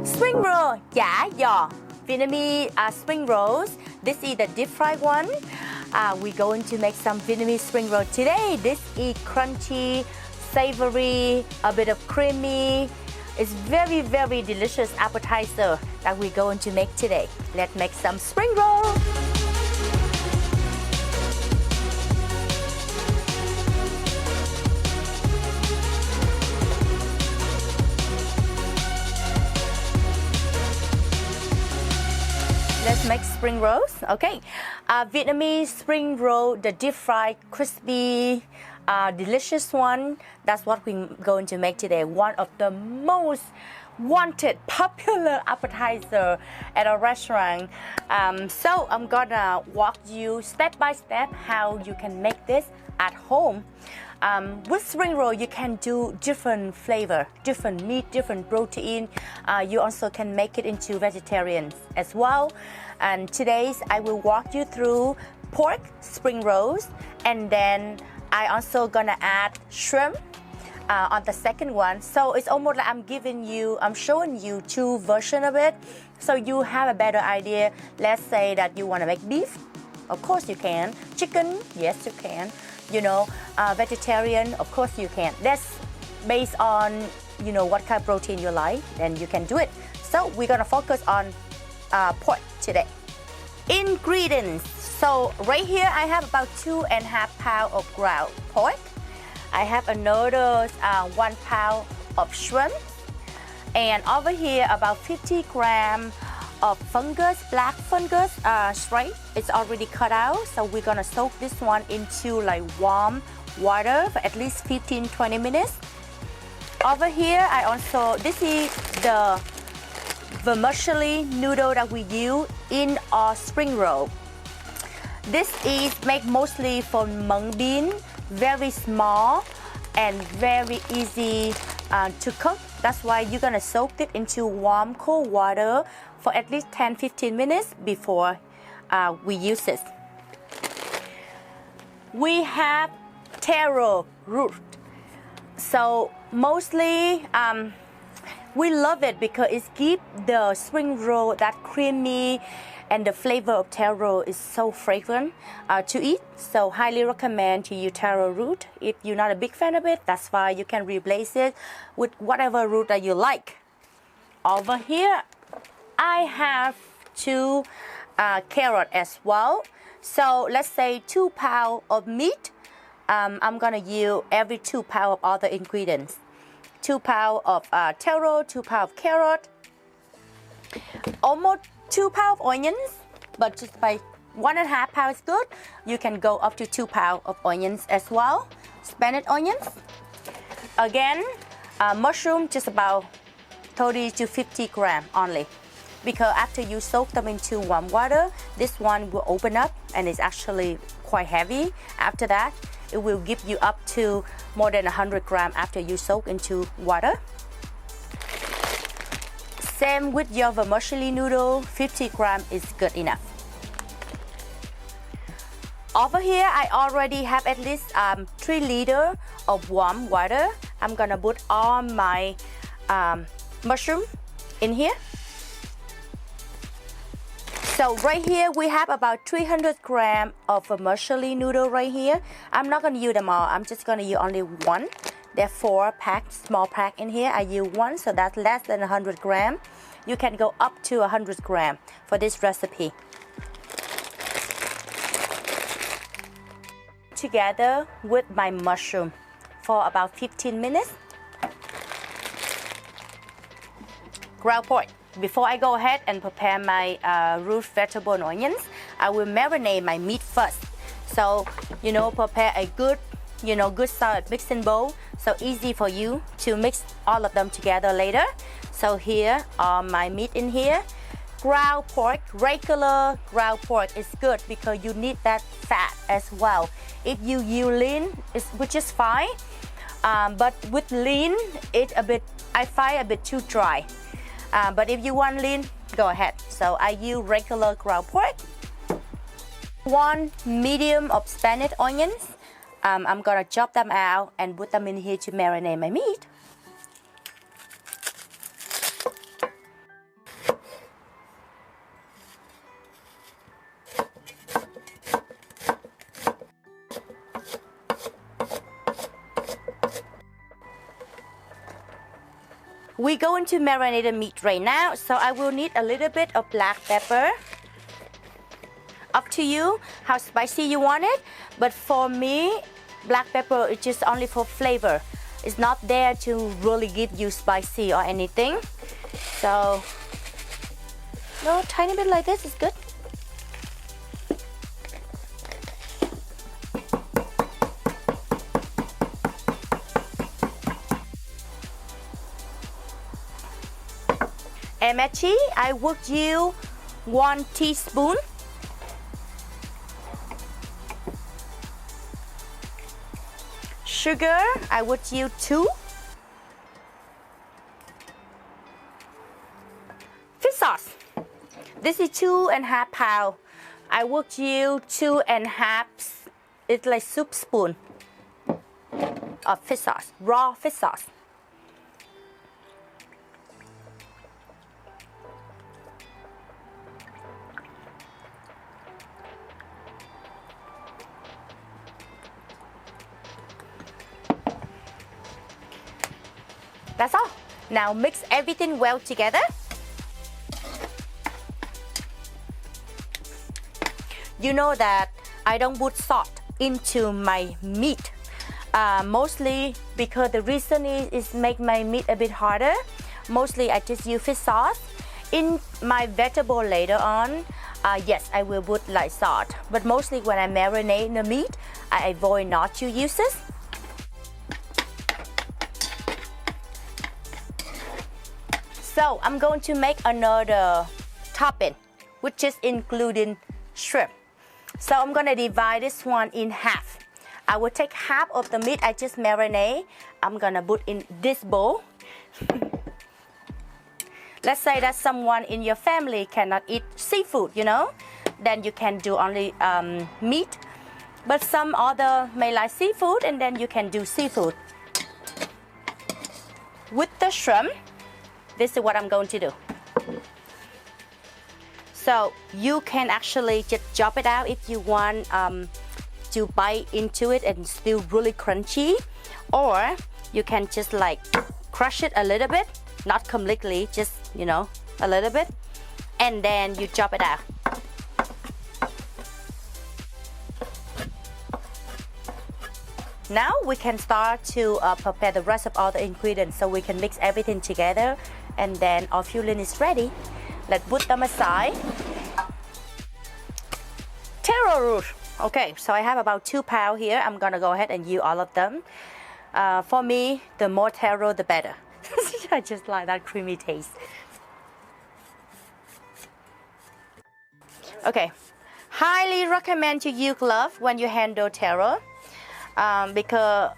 Spring roll, chả giò, Vietnamese spring rolls. This is the deep fried one. We're going to make some Vietnamese spring roll today. This is crunchy, savory, a bit of creamy. It's very, very delicious appetizer that we're going to make today. Let's make some spring roll. Let's make spring rolls. Okay, Vietnamese spring roll, the deep fried, crispy, delicious one. That's what we're going to make today. One of the most wanted, popular appetizer at a restaurant. So I'm gonna walk you step by step how you can make this at home. With spring roll, you can do different flavor, different meat, different protein. You also can make it into vegetarian as well. And today I will walk you through pork spring rolls, and then I also gonna add shrimp on the second one. So it's almost like I'm showing you two versions of it, so you have a better idea. Let's say that you wanna make beef, of course you can. Chicken, yes you can. You know, vegetarian, of course you can. That's based on, you know, what kind of protein you like, then you can do it. So we're gonna focus on pork today. Ingredients. So right here I have about 2.5 pounds of ground pork. I have a noodles, 1 pound of shrimp, and over here about 50 grams of fungus, black fungus stripe. It's already cut out, so we're gonna soak this one into like warm water for at least 15-20 minutes. Over here this is the vermicelli noodle that we use in our spring roll. This is made mostly from mung bean, very small and very easy to cook. That's why you're gonna soak it into warm cold water for at least 10-15 minutes before we use it. We have taro root. So mostly we love it because it gives the spring roll that creamy, and the flavor of taro is so fragrant to eat. So highly recommend to use taro root. If you're not a big fan of it, that's why you can replace it with whatever root that you like. Over here I have 2 carrots as well. So let's say 2 pounds of meat. I'm gonna use every 2 pounds of all the ingredients. 2 pounds of taro, 2 pounds of carrot, almost 2 pounds of onions, but just by 1.5 pounds is good. You can go up to 2 pounds of onions as well. Spanish onions. Again, mushroom just about 30 to 50 grams only. Because after you soak them into warm water, this one will open up and it's actually quite heavy. After that, it will give you up to more than 100 grams after you soak into water. Same with your vermicelli noodle, 50 grams is good enough. Over here, I already have at least 3 liters of warm water. I'm gonna put all my mushroom in here. So right here we have about 300 grams of vermicelli noodle right here. I'm not gonna use them all. I'm just gonna use only one. There are 4 packs, small pack in here. I use one, so that's less than 100 grams. You can go up to 100 grams for this recipe. Together with my mushroom for about 15 minutes. Ground pork. before I go ahead and prepare my root vegetable and onions, I will marinate my meat first. So, prepare a good, good solid mixing bowl. So easy for you to mix all of them together later. So here are my meat in here. Ground pork, regular ground pork is good because you need that fat as well. If you use lean, which is fine, but with lean, I find a bit too dry. But if you want lean, go ahead. So I use regular ground pork. 1 medium of Spanish onions. I'm gonna chop them out and put them in here to marinate my meat. We're going to marinate the meat right now, so I will need a little bit of black pepper. Up to you how spicy you want it, but for me, black pepper is just only for flavor. It's not there to really give you spicy or anything. So, no, tiny bit like this is good. Emici, I would use 1 teaspoon. Sugar, I would use 2. Fish sauce, this is 2.5 pounds. I would use 2.5. It's like soup spoon of fish sauce, raw fish sauce. That's all. Now mix everything well together. You know that I don't put salt into my meat. Mostly because the reason is make my meat a bit harder. Mostly I just use fish sauce. In my vegetable later on, yes, I will put like salt. But mostly when I marinate the meat, I avoid not to use this. So I'm going to make another topping, which is including shrimp. So I'm gonna divide this one in half. I will take half of the meat I just marinate. I'm gonna put in this bowl. Let's say that someone in your family cannot eat seafood, then you can do only meat. But some other may like seafood, and then you can do seafood. With the shrimp, this is what I'm going to do. So you can actually just chop it out if you want to bite into it and still really crunchy, or you can just like crush it a little bit, not completely, just a little bit, and then you chop it out. Now we can start to prepare the rest of all the ingredients, so we can mix everything together, and then our filling is ready. Let's put them aside. Taro root. Okay, so I have about 2 pounds here. I'm gonna go ahead and use all of them. For me, the more taro, the better. I just like that creamy taste. Okay, highly recommend to use glove when you handle taro. Because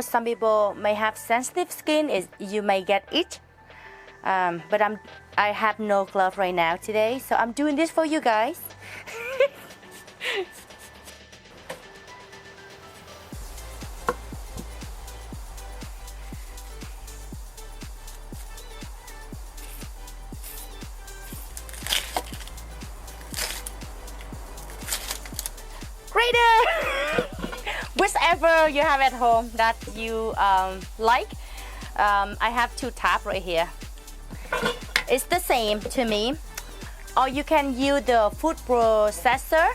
some people may have sensitive skin, you may get itch. But I have no glove right now today, so I'm doing this for you guys. Grater! Whichever you have at home that you like. I have 2 tabs right here. It's the same to me. Or you can use the food processor.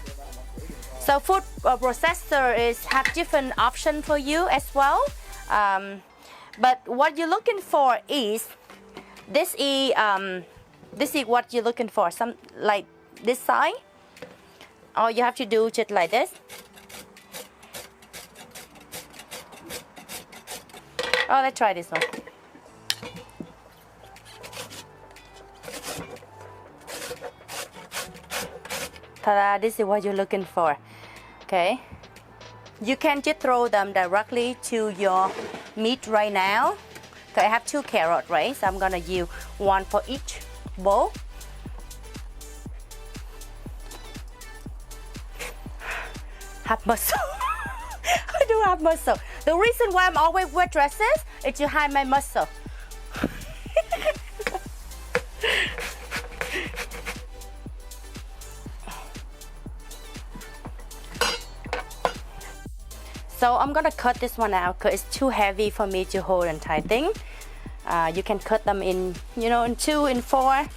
So food processor have different options for you as well. But what you're looking for is, this is This is what you're looking for. Some like this side. All you have to do just like this. Oh, let's try this one. Ta-da, this is what you're looking for. Okay. You can just throw them directly to your meat right now. Okay, I have 2 carrots, right? So I'm gonna use 1 for each bowl. Have muscle. I do have muscle. The reason why I'm always wear dresses is to hide my muscle. So I'm gonna cut this one out because it's too heavy for me to hold and tie thing. You can cut them in, you know, in 2, in 4.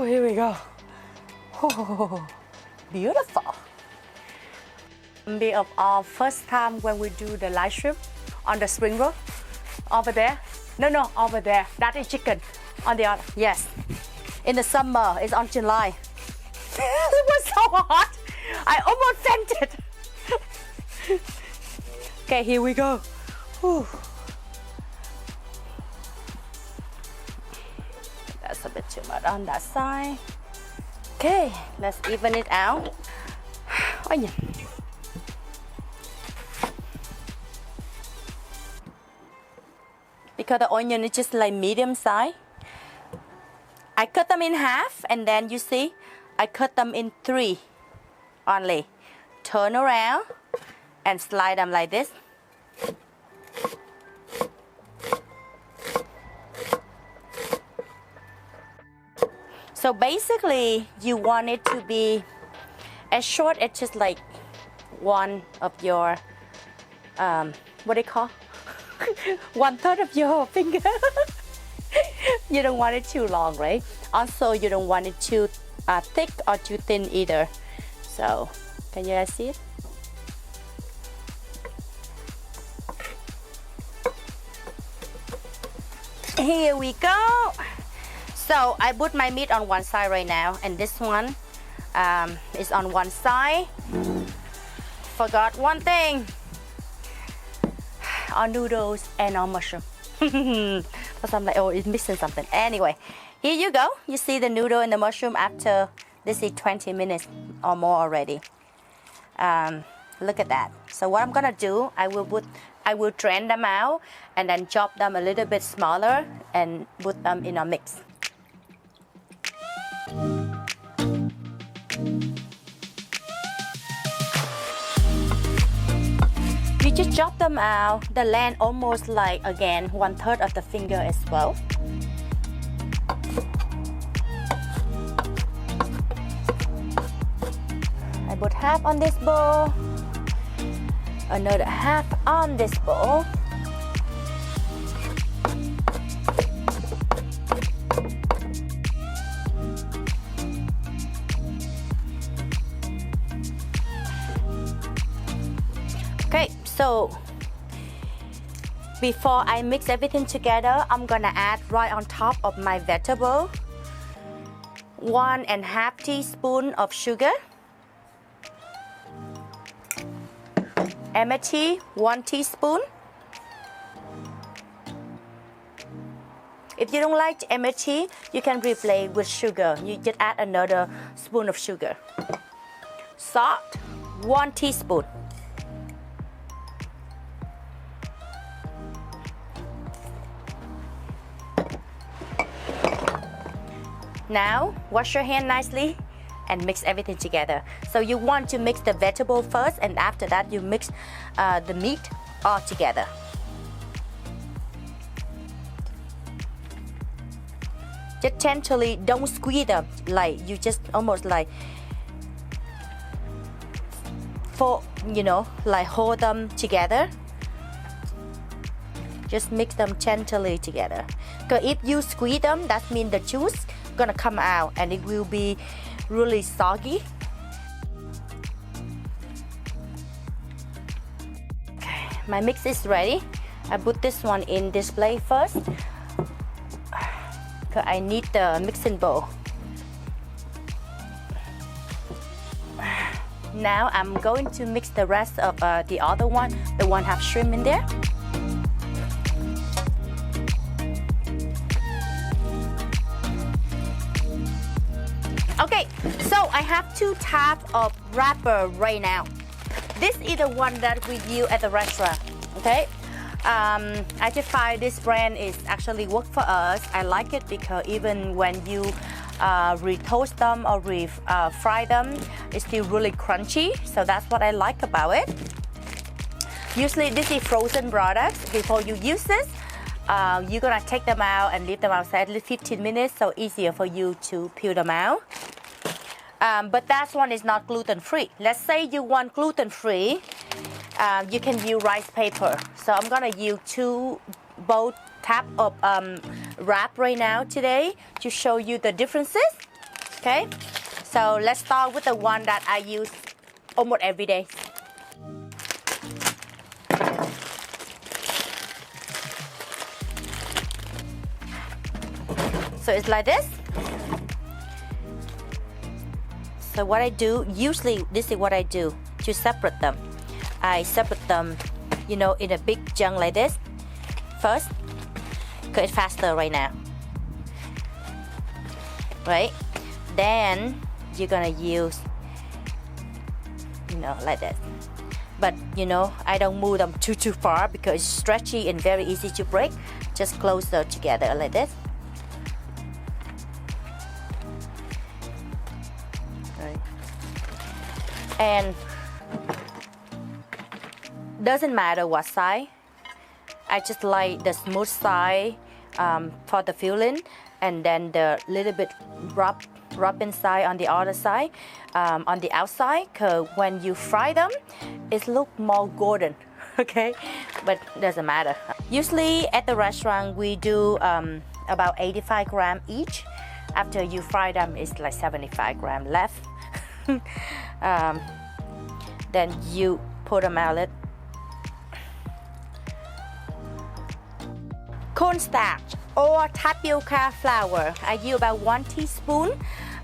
Here we go. Oh, beautiful. Be of our first time when we do the live stream on the spring roll. Over there. No, over there. That is chicken. On the other. Yes. In the summer, it's on July. It was so hot. I almost fainted. Okay, here we go. Whew. That's a bit too much on that side. Okay, let's even it out. Onion. Because the onion is just like medium size, I cut them in half, and then you see, I cut them in 3 only. Turn around and slide them like this. So basically, you want it to be as short as just like one of your, what do you call? 1/3 of your finger. You don't want it too long, right? Also, you don't want it too thick or too thin either. So, can you guys see it? Here we go. So I put my meat on one side right now, and this one is on one side. Forgot one thing. Our noodles and our mushroom. Because I'm like, oh, it's missing something. Anyway, here you go. You see the noodle and the mushroom after this is 20 minutes or more already. Look at that. So what I'm gonna do, I will drain them out and then chop them a little bit smaller and put them in a mix. You just chop them out, the length almost like, again, 1/3 of the finger as well. I put half on this bowl, another half on this bowl. Okay, so before I mix everything together, I'm gonna add right on top of my vegetable 1.5 teaspoon of sugar, MSG 1 teaspoon. If you don't like MSG, you can replace with sugar. You just add another spoon of sugar. Salt 1 teaspoon. Now, wash your hand nicely and mix everything together. So you want to mix the vegetable first, and after that you mix the meat all together. Just gently, don't squeeze them, like you just almost like like hold them together. Just mix them gently together. Because if you squeeze them, that means the juice gonna come out and it will be really soggy. Okay, my mix is ready. I put this one in this plate first. Because I need the mixing bowl. Now I'm going to mix the rest of the other one, the one have shrimp in there. Okay, so I have 2 types of wrapper right now. This is the one that we use at the restaurant. Okay, I just find this brand is actually work for us. I like it because even when you re-toast them or fry them, it's still really crunchy. So that's what I like about it. Usually this is frozen products. Before you use this, you're gonna take them out and leave them outside at least 15 minutes, so easier for you to peel them out. But that one is not gluten free. Let's say you want gluten free, you can use rice paper. So I'm gonna use both type of wrap right now today to show you the differences. Okay, so let's start with the one that I use almost every day. So it's like this. So what I do, usually this is what I do to separate them. I separate them, in a big chunk like this first, because it's faster right now. Right? Then you're gonna use, like this. But I don't move them too far because it's stretchy and very easy to break. Just closer together like this. And doesn't matter what side. I just like the smooth side for the filling, and then the little bit rub inside on the other side, on the outside. Cause when you fry them, it look more golden. Okay, but doesn't matter. Usually at the restaurant we do about 85 grams each. After you fry them, it's like 75 grams left. Then you put them out. Cornstarch or tapioca flour, I use about 1 teaspoon,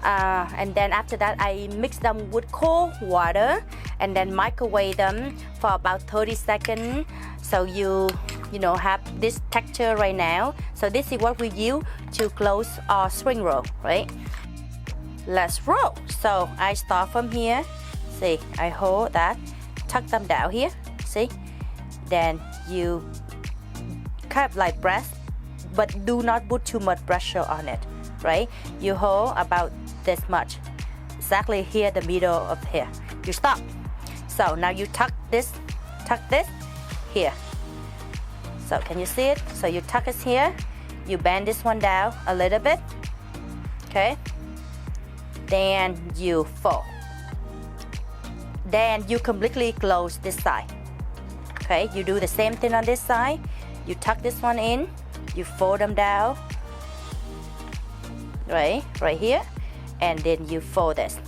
and then after that I mix them with cold water and then microwave them for about 30 seconds. So you have this texture right now. So this is what we use to close our spring roll, right? Let's roll. So I start from here. See, I hold that, tuck them down here. See, then you kind of like press, but do not put too much pressure on it, right? You hold about this much, exactly here, the middle of here. You stop. So now you tuck this here. So can you see it? So you tuck it here. You bend this one down a little bit. Okay. Then you fold. Then you completely close this side. Okay, you do the same thing on this side. You tuck this one in, you fold them down, right here, and then you fold this.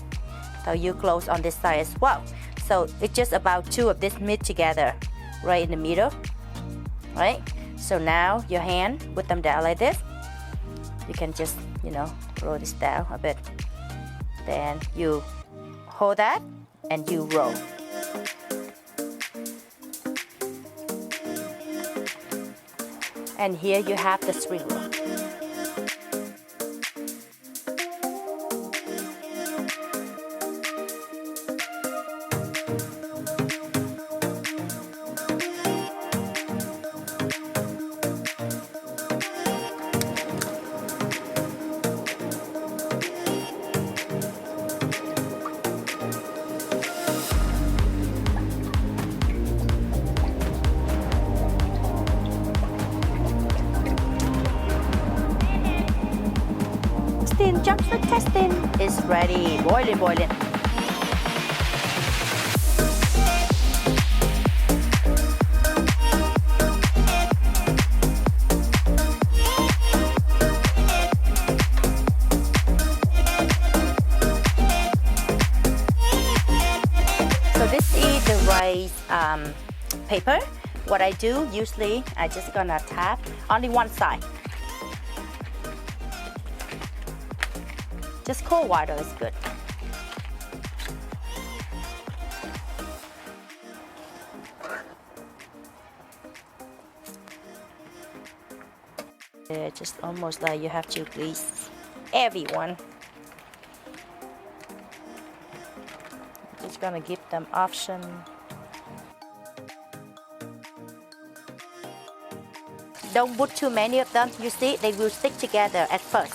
So you close on this side as well. So it's just about 2 of this meat together, right in the middle, right? So now your hand, put them down like this. You can just, roll this down a bit. Then you hold that and you roll. And here you have the spring roll. Chopstick testing is ready. Boiling. paper. What I do usually, I just gonna tap only one side. Just cold water is good. Just almost like you have to please everyone. Just gonna give them option. Don't put too many of them. You see, they will stick together at first.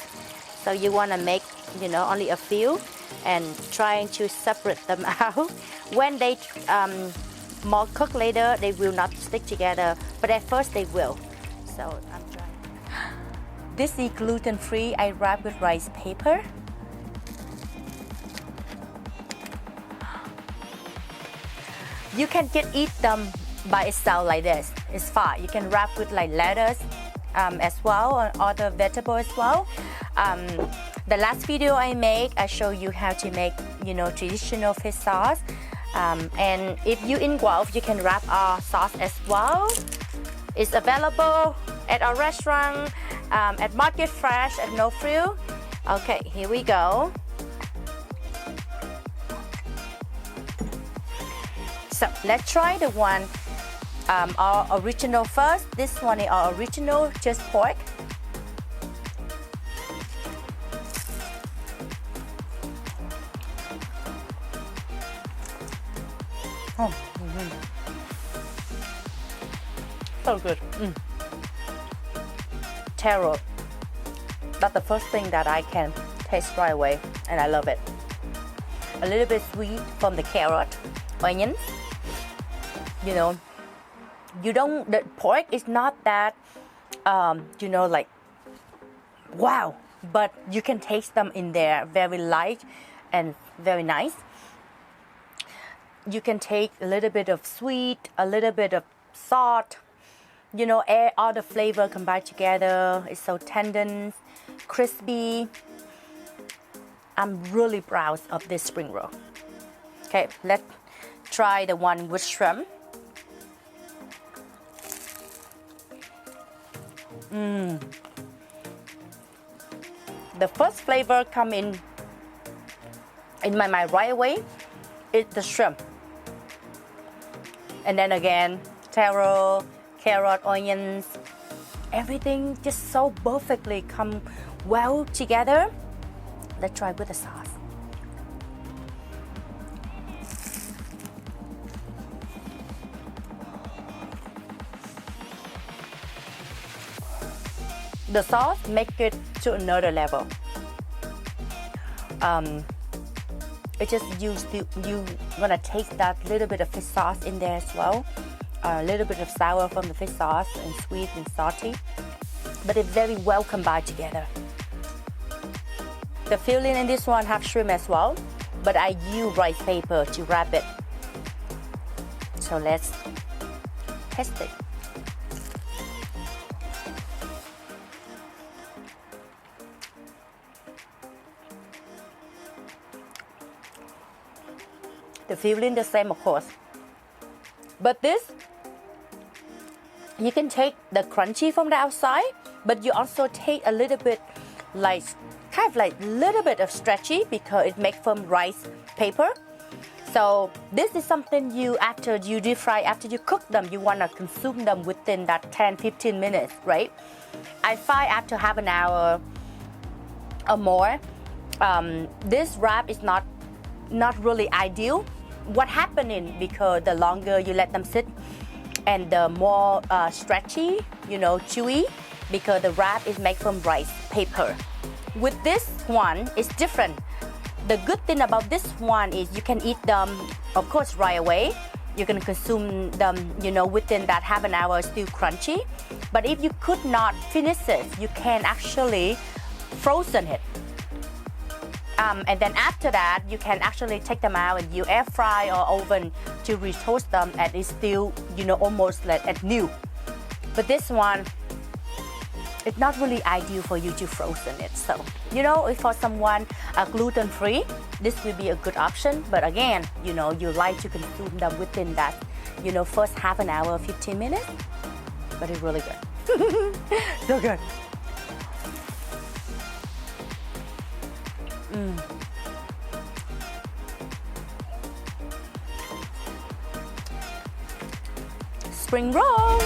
So you wanna make, only a few and trying to separate them out. When they more cook later, they will not stick together, but at first they will. So I'm trying. This is gluten-free. I wrap with rice paper. You can eat them by itself like this. It's fine. You can wrap with like lettuce as well, or other vegetables as well. The last video I made, I show you how to make, traditional fish sauce. And if you in Guelph, you can wrap our sauce as well. It's available at our restaurant, at Market Fresh, at No Frill. Okay, here we go. So let's try the one, our original first. This one is our original, just pork. Oh, so good. Taro. That's the first thing that I can taste right away, and I love it. A little bit sweet from the carrot, onions. The pork is not that, like, wow, but you can taste them in there, very light and very nice. You can take a little bit of sweet, a little bit of salt, all the flavor combined together. It's so tender, crispy. I'm really proud of this spring roll. Okay, let's try the one with shrimp. The first flavor come in my mind right away is the shrimp. And then again, taro, carrot, onions, everything just so perfectly come well together. Let's try with the sauce. The sauce make it to another level. It just you gonna taste that little bit of fish sauce in there as well. A little bit of sour from the fish sauce and sweet and salty, but it's very well combined together. The filling in this one have shrimp as well, but I use rice paper to wrap it. So let's test it. The filling the same, of course. But this, you can take the crunchy from the outside, but you also take a little bit like, kind of like little bit of stretchy because it makes from rice paper. So this is something after you deep fry, after you cook them, you want to consume them within that 10-15 minutes, right? I find after half an hour or more, this wrap is not really ideal. What happening because the longer you let them sit and the more stretchy, chewy, because the wrap is made from rice paper. With this one, it's different. The good thing about this one is you can eat them, of course, right away. You can consume them, within that half an hour, still crunchy. But if you could not finish it, you can actually frozen it. And then after that, you can actually take them out and you air fry or oven to retoast them, and it's still, almost like new. But this one it's not really ideal for you to frozen it. So, you know, if for someone gluten-free, this will be a good option. But again, you know, you like to consume them within that, you know, first half an hour, 15 minutes. But it's really good. So good. Spring roll.